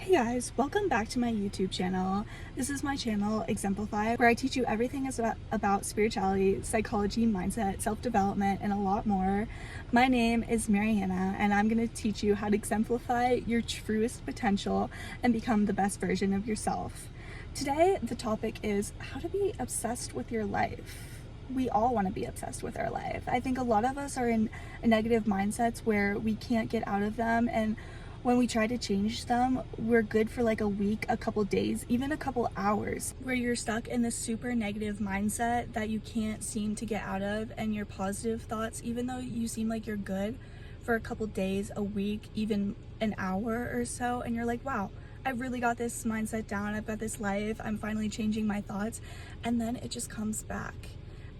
Hey guys, welcome back to my YouTube channel. This is my channel, Exemplify, where I teach you everything about spirituality, psychology, mindset, self-development, and a lot more. My name is Mariana, and I'm going to teach you how to exemplify your truest potential and become the best version of yourself. Today, the topic is how to be obsessed with your life. We all want to be obsessed with our life. I think a lot of us are in negative mindsets where we can't get out of them, and when we try to change them, we're good for like a week, a couple days, even a couple hours, where you're stuck in this super negative mindset that you can't seem to get out of, and your positive thoughts, even though you seem like you're good for a couple days, a week, even an hour or so, and you're like, wow, I've really got this mindset down, I've got this life, I'm finally changing my thoughts, and then it just comes back.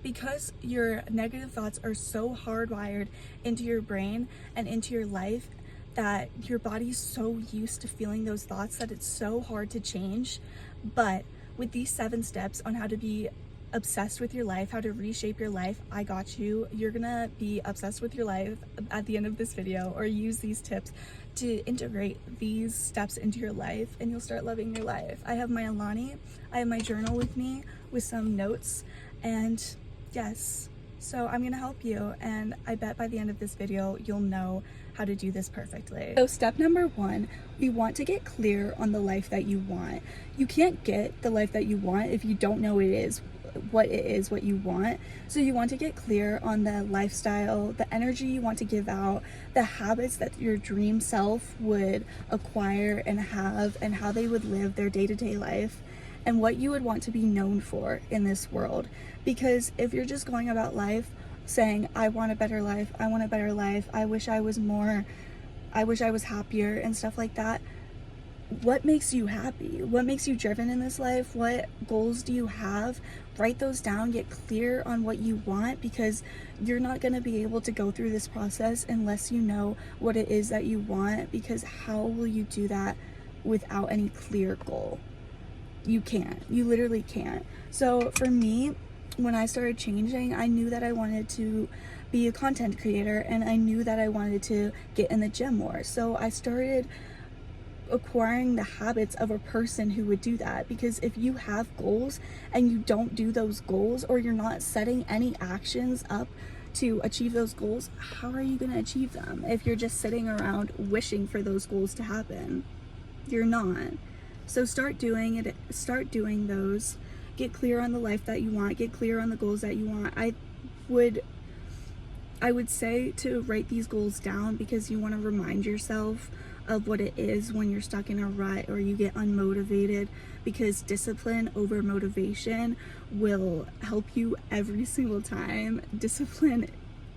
Because your negative thoughts are so hardwired into your brain and into your life, that your body's so used to feeling those thoughts that it's so hard to change. But with these 7 steps on how to be obsessed with your life, how to reshape your life, I got you. You're gonna be obsessed with your life at the end of this video, or use these tips to integrate these steps into your life, and you'll start loving your life. I have my Alani, I have my journal with me with some notes, and yes, so I'm gonna help you, and I bet by the end of this video you'll know how to do this perfectly. So step number 1, we want to get clear on the life that you want. You can't get the life that you want if you don't know what you want. So you want to get clear on the lifestyle, the energy you want to give out, the habits that your dream self would acquire and have, and how they would live their day-to-day life, and what you would want to be known for in this world. Because if you're just going about life saying, I want a better life, I want a better life, I wish I was more, I wish I was happier, and stuff like that, what makes you happy? What makes you driven in this life? What goals do you have? Write those down, get clear on what you want, because you're not going to be able to go through this process unless you know what it is that you want, because how will you do that without any clear goal? You can't. You literally can't. So for me, when I started changing, I knew that I wanted to be a content creator, and I knew that I wanted to get in the gym more. So I started acquiring the habits of a person who would do that, because if you have goals and you don't do those goals, or you're not setting any actions up to achieve those goals, how are you going to achieve them if you're just sitting around wishing for those goals to happen? You're not. So start doing it, start doing those. Get clear on the life that you want, get clear on the goals that you want. I would say to write these goals down, because you want to remind yourself of what it is when you're stuck in a rut or you get unmotivated, because discipline over motivation will help you every single time. Discipline,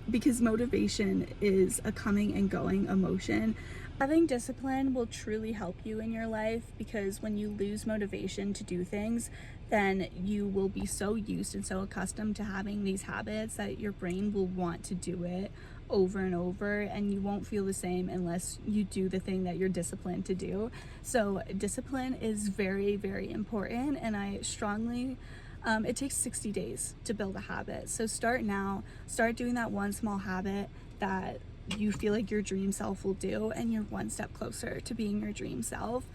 because motivation is a coming and going emotion. Having discipline will truly help you in your life, because when you lose motivation to do things, then you will be so used and so accustomed to having these habits that your brain will want to do it over and over, and you won't feel the same unless you do the thing that you're disciplined to do. So discipline is very, very important, and I strongly it takes 60 days to build a habit. So start now, start doing that one small habit that you feel like your dream self will do, and you're one step closer to being your dream self.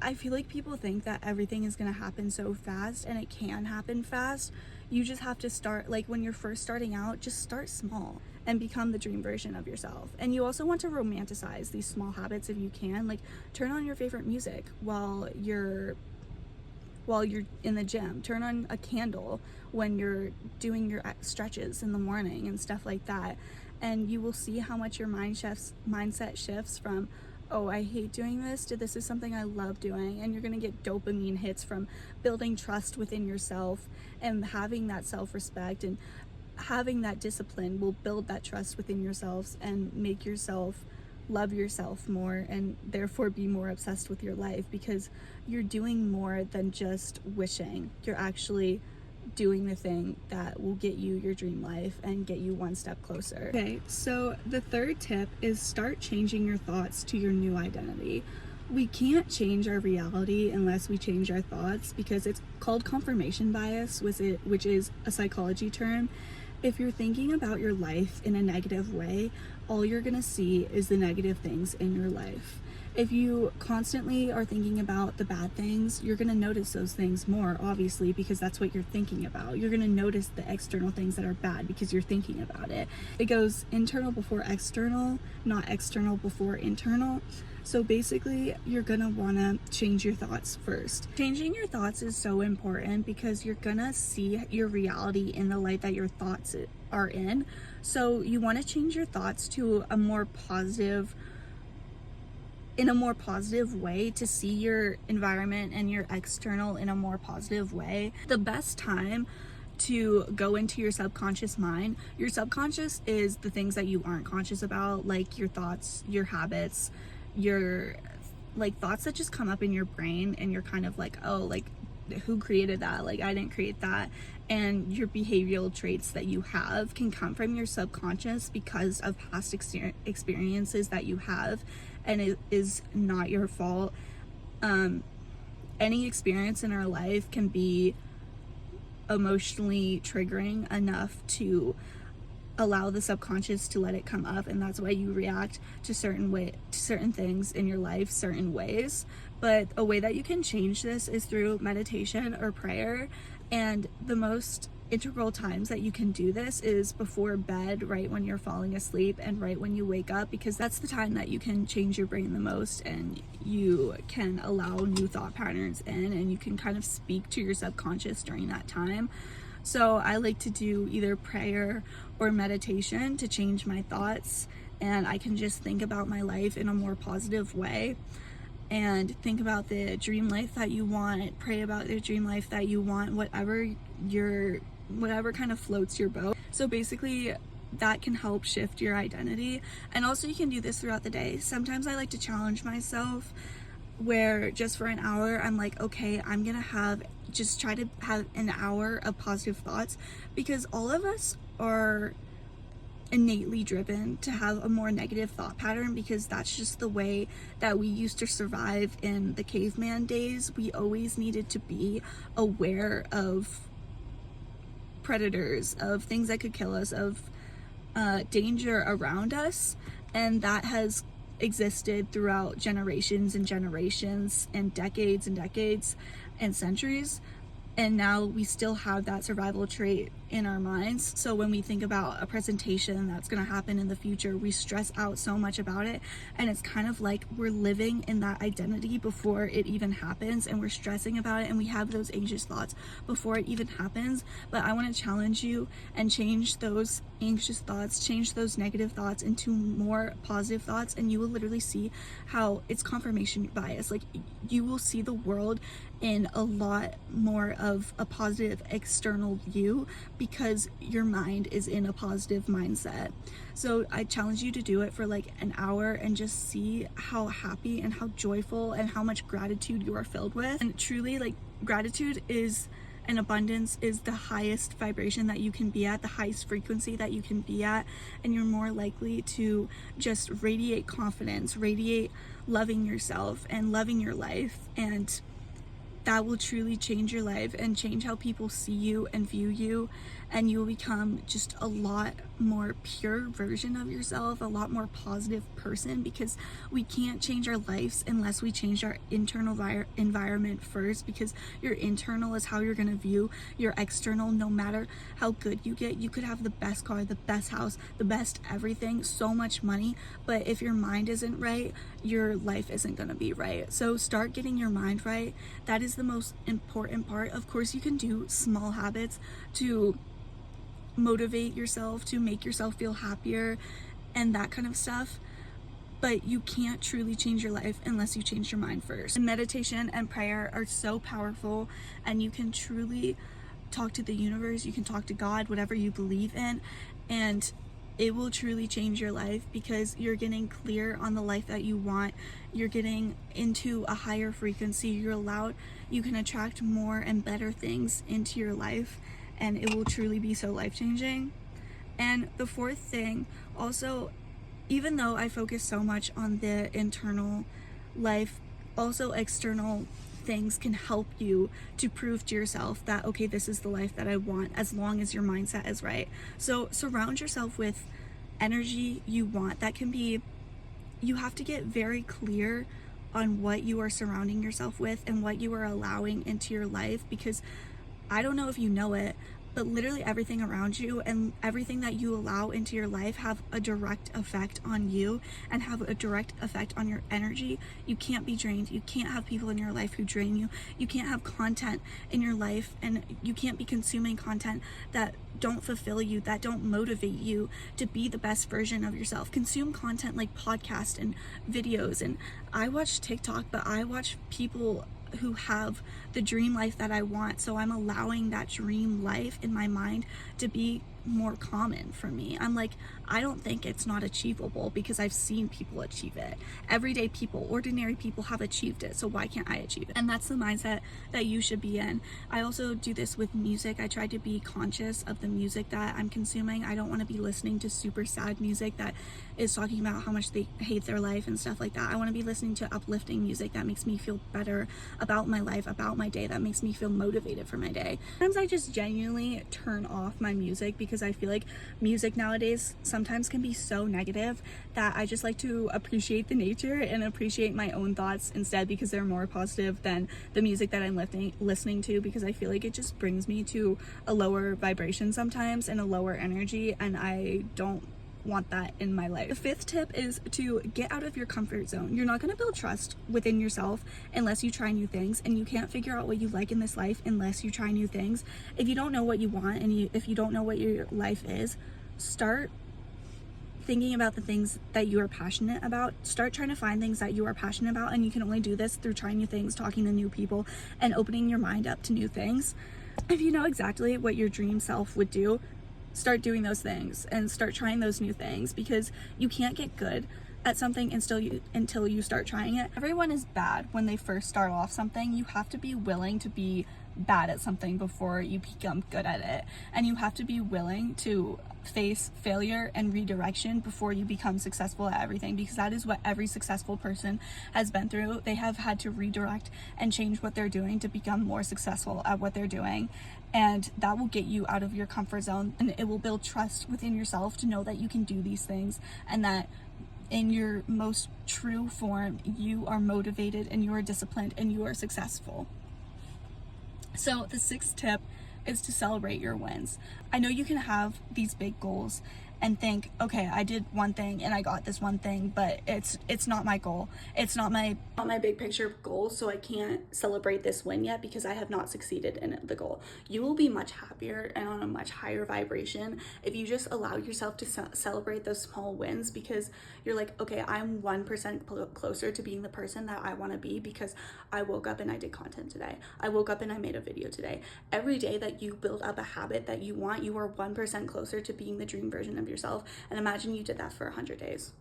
I feel like people think that everything is going to happen so fast, and it can happen fast. You just have to start, like when you're first starting out, just start small and become the dream version of yourself. And you also want to romanticize these small habits if you can. Like, turn on your favorite music while you're in the gym. Turn on a candle when you're doing your stretches in the morning and stuff like that. And you will see how much your mindset shifts from, oh, I hate doing this, to this is something I love doing. And you're gonna get dopamine hits from building trust within yourself, and having that self-respect and having that discipline will build that trust within yourselves and make yourself love yourself more, and therefore be more obsessed with your life, because you're doing more than just wishing. You're actually doing the thing that will get you your dream life and get you one step closer. Okay, so the third tip is start changing your thoughts to your new identity. We can't change our reality unless we change our thoughts, because it's called confirmation bias, which is a psychology term. If you're thinking about your life in a negative way, all you're gonna see is the negative things in your life. If you constantly are thinking about the bad things, you're going to notice those things more, obviously, because that's what you're thinking about. You're going to notice the external things that are bad because you're thinking about it. It goes internal before external, not external before internal. So basically, you're going to want to change your thoughts first. Changing your thoughts is so important because you're going to see your reality in the light that your thoughts are in. So you want to change your thoughts to a more positive way, to see your environment and your external in a more positive way. The best time to go into your subconscious mind, your subconscious is the things that you aren't conscious about, like your thoughts, your habits, your like thoughts that just come up in your brain and you're kind of like, oh, like who created that? Like I didn't create that. And your behavioral traits that you have can come from your subconscious because of past experiences that you have, and it is not your fault. Any experience in our life can be emotionally triggering enough to allow the subconscious to let it come up, and that's why you react to certain things in your life certain ways. But a way that you can change this is through meditation or prayer, and the most integral times that you can do this is before bed, right when you're falling asleep and right when you wake up, because that's the time that you can change your brain the most, and you can allow new thought patterns in, and you can kind of speak to your subconscious during that time. So I like to do either prayer or meditation to change my thoughts, and I can just think about my life in a more positive way and think about the dream life that you want, pray about the dream life that you want, whatever kind of floats your boat. So basically that can help shift your identity. And also you can do this throughout the day. Sometimes I like to challenge myself where just for an hour I'm like, okay, I'm gonna try to have an hour of positive thoughts, because all of us are innately driven to have a more negative thought pattern, because that's just the way that we used to survive in the caveman days. We always needed to be aware of predators, of things that could kill us, of danger around us, and that has existed throughout generations and generations and decades and centuries. And now we still have that survival trait in our minds. So when we think about a presentation that's going to happen in the future, we stress out so much about it. And it's kind of like we're living in that identity before it even happens, and we're stressing about it, and we have those anxious thoughts before it even happens. But I want to challenge you and change those anxious thoughts, change those negative thoughts into more positive thoughts, and you will literally see how it's confirmation bias. Like, you will see the world in a lot more of a positive external view because your mind is in a positive mindset. So I challenge you to do it for like an hour and just see how happy and how joyful and how much gratitude you are filled with. And truly, like, gratitude is and abundance is the highest vibration that you can be at, the highest frequency that you can be at, and you're more likely to just radiate confidence, radiate loving yourself and loving your life, and that will truly change your life and change how people see you and view you, and you will become just a lot more pure version of yourself, a lot more positive person, because we can't change our lives unless we change our internal environment first, because your internal is how you're going to view your external. No matter how good you get, you could have the best car, the best house, the best everything, so much money, but if your mind isn't right, your life isn't going to be right. So start getting your mind right. That is the most important part. Of course, you can do small habits to motivate yourself, to make yourself feel happier and that kind of stuff, but you can't truly change your life unless you change your mind first. And meditation and prayer are so powerful, and you can truly talk to the universe, you can talk to God, whatever you believe in, and it will truly change your life because you're getting clear on the life that you want. You're getting into a higher frequency. You can attract more and better things into your life, and it will truly be so life-changing. And the fourth thing, also, even though I focus so much on the internal life, also external things can help you to prove to yourself that, okay, this is the life that I want, as long as your mindset is right. So surround yourself with energy you want. That can be, you have to get very clear on what you are surrounding yourself with and what you are allowing into your life, because I don't know if you know it, but literally everything around you and everything that you allow into your life have a direct effect on you and have a direct effect on your energy. You can't be drained. You can't have people in your life who drain you. You can't have content in your life, and you can't be consuming content that don't fulfill you, that don't motivate you to be the best version of yourself. Consume content like podcasts and videos. And I watch TikTok, but I watch people who have the dream life that I want. So I'm allowing that dream life in my mind to be more common for me. I'm like, I don't think it's not achievable because I've seen people achieve it. Everyday people, ordinary people have achieved it. So why can't I achieve it? And that's the mindset that you should be in. I also do this with music. I try to be conscious of the music that I'm consuming. I don't want to be listening to super sad music that is talking about how much they hate their life and stuff like that. I want to be listening to uplifting music that makes me feel better about my life, about my day, that makes me feel motivated for my day. Sometimes I just genuinely turn off my music because I feel like music nowadays sometimes can be so negative that I just like to appreciate the nature and appreciate my own thoughts instead, because they're more positive than the music that I'm listening to, because I feel like it just brings me to a lower vibration sometimes and a lower energy, and I don't want that in my life. The fifth tip is to get out of your comfort zone. You're not going to build trust within yourself unless you try new things, and you can't figure out what you like in this life unless you try new things. If you don't know what you want and if you don't know what your life is, start thinking about the things that you are passionate about. Start trying to find things that you are passionate about, and you can only do this through trying new things, talking to new people, and opening your mind up to new things. If you know exactly what your dream self would do, start doing those things and start trying those new things, because you can't get good at something until you start trying it. Everyone is bad when they first start off something. You have to be willing to be bad at something before you become good at it, and you have to be willing to face failure and redirection before you become successful at everything, because that is what every successful person has been through. They have had to redirect and change what they're doing to become more successful at what they're doing, and that will get you out of your comfort zone, and it will build trust within yourself to know that you can do these things, and that in your most true form you are motivated and you are disciplined and you are successful. So the sixth tip is to celebrate your wins. I know you can have these big goals and think, okay, I did one thing and I got this one thing, but it's not my goal. It's not my big picture goal, so I can't celebrate this win yet because I have not succeeded in the goal. You will be much happier and on a much higher vibration if you just allow yourself to celebrate those small wins, because you're like, okay, I'm 1% closer to being the person that I want to be because I woke up and I did content today. I woke up and I made a video today. Every day that you build up a habit that you want, you are 1% closer to being the dream version of yourself. And imagine you did that for 100 days.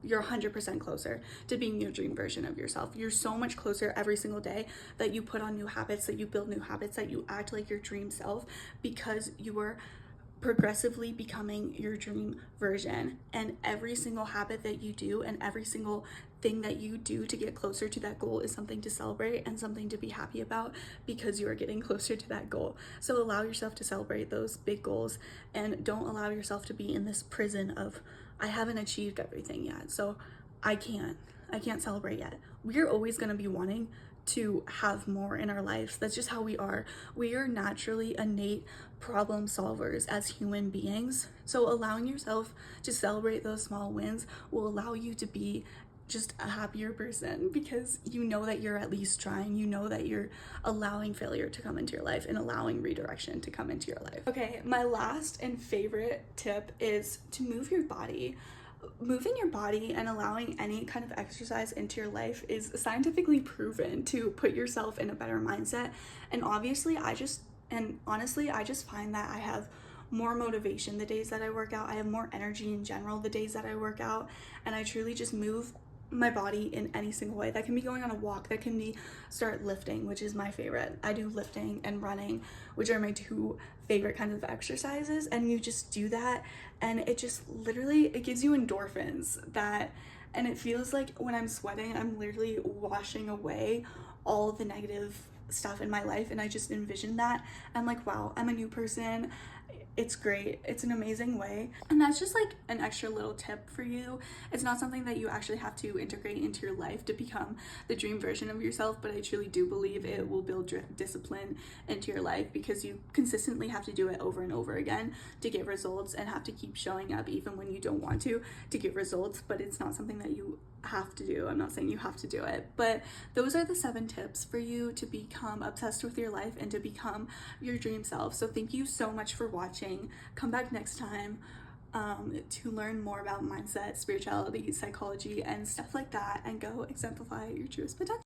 You're 100% closer to being your dream version of yourself. You're so much closer every single day that you put on new habits, that you build new habits, that you act like your dream self, because you are progressively becoming your dream version. And every single habit that you do and every single thing that you do to get closer to that goal is something to celebrate and something to be happy about, because you are getting closer to that goal. So allow yourself to celebrate those big goals, and don't allow yourself to be in this prison of, I haven't achieved everything yet, so I can't celebrate yet. We're always going to be wanting to have more in our lives. That's just how we are. We are naturally innate problem solvers as human beings. So allowing yourself to celebrate those small wins will allow you to be just a happier person, because you know that you're at least trying. You know that you're allowing failure to come into your life and allowing redirection to come into your life. Okay, my last and favorite tip is to move your body. Moving your body and allowing any kind of exercise into your life is scientifically proven to put yourself in a better mindset. And honestly, I just find that I have more motivation the days that I work out. I have more energy in general the days that I work out, and I truly just move my body in any single way. That can be going on a walk, that can be start lifting, which is my favorite. I do lifting and running, which are my two favorite kinds of exercises, and you just do that and it just literally, it gives you endorphins and it feels like when I'm sweating, I'm literally washing away all the negative stuff in my life, and I just envision that. I'm like, wow, I'm a new person. it's great. It's an amazing way. And that's just like an extra little tip for you. It's not something that you actually have to integrate into your life to become the dream version of yourself, but I truly do believe it will build discipline into your life, because you consistently have to do it over and over again to get results, and have to keep showing up even when you don't want to get results. But it's not something that you have to do. I'm not saying you have to do it, but those are the 7 tips for you to become obsessed with your life and to become your dream self. So thank you so much for watching. Come back next time to learn more about mindset, spirituality, psychology, and stuff like that, and go exemplify your truest potential.